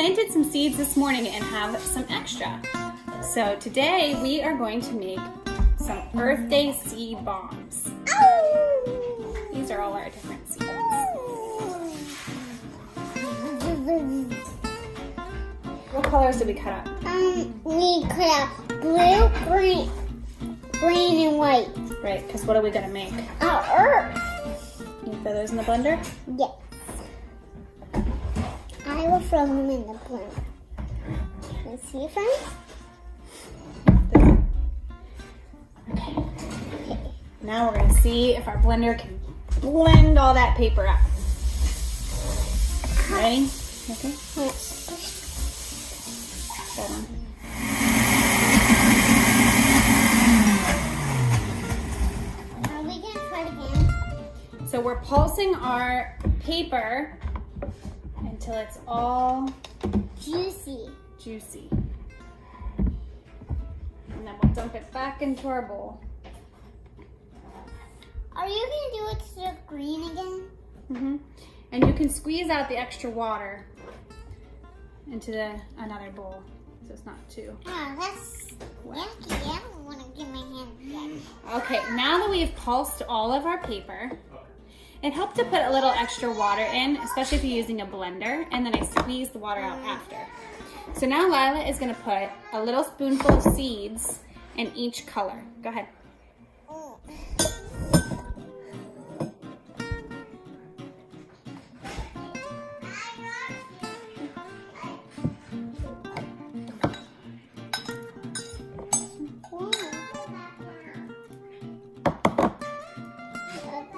planted some seeds this morning and have some extra. So today we are going to make some Earth Day seed bombs. These are all our different seeds. What colors did we cut up? We cut up blue, green, and white. Right, because what are we going to make? Earth. You throw those in the blender? Yes. I will throw them in the blender. Let's see, friends. Okay. Now we're going to see if our blender can blend all that paper up. Ready? Okay. Hold on. Are we going to try it again? So we're pulsing our paper until it's all Juicy. juicy. And then we'll dump it back into our bowl. Are you going to do it to the green again? And you can squeeze out the extra water into another bowl, so it's not too Oh, that's yucky. I don't want to get my hands dirty. Okay, now that we've pulsed all of our paper, it helped to put a little extra water in, especially if you're using a blender, and then I squeeze the water out after. So now Lila is going to put a little spoonful of seeds in each color. Go ahead.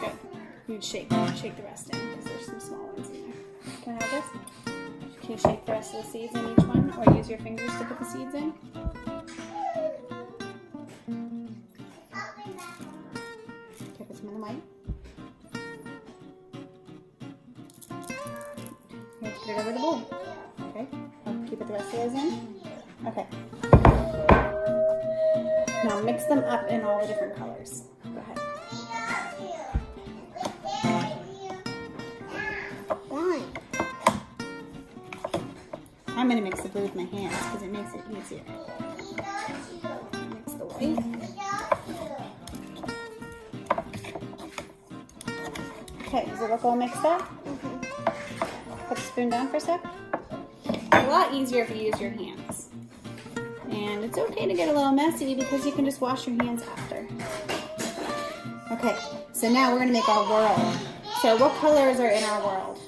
Good. You shake the rest in because there's some small ones in there. Can I have this? Can you shake the rest of the seeds in each one, or use your fingers to put the seeds in? Okay, put some in the white. Okay, put it over the bowl. Okay, can you put the rest of those in? Okay. Now mix them up in all the different colors. Go ahead. I'm going to mix the blue with my hands because it makes it easier. Mix the white. Okay, does it look all mixed up? Put the spoon down for a sec. It's a lot easier if you use your hands. And it's okay to get a little messy because you can just wash your hands after. Okay, so now we're going to make our world. So what colors are in our world?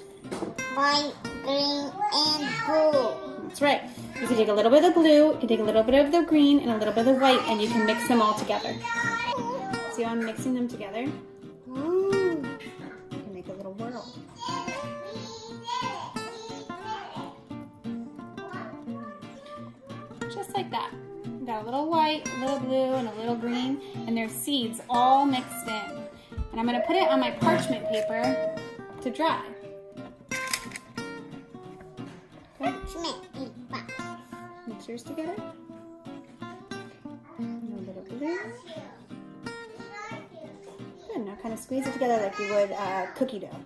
White, green, and blue. That's right. You can take a little bit of the blue, you can take a little bit of the green, and a little bit of the white, and you can mix them all together. See how I'm mixing them together? You can make a little world. Just like that. You got a little white, a little blue, and a little green, and there's seeds all mixed in. And I'm going to put it on my parchment paper to dry. Mix yours together. A little bit of blue. Good. Now kind of squeeze it together like you would cookie dough.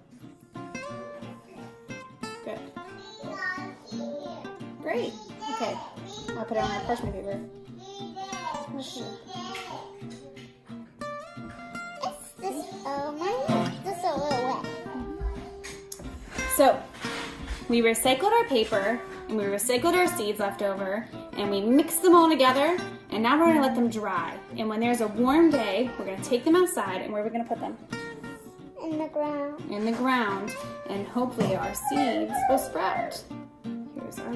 Good. Great. Okay. I'll put it on our parchment paper. This is a little wet. So, we recycled our paper, and we recycled our seeds left over, and we mixed them all together, and now we're going to let them dry. And when there's a warm day, we're going to take them outside, and where are we going to put them? In the ground. In the ground, and hopefully our seeds will sprout. Here's our...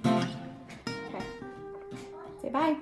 Okay. Say bye.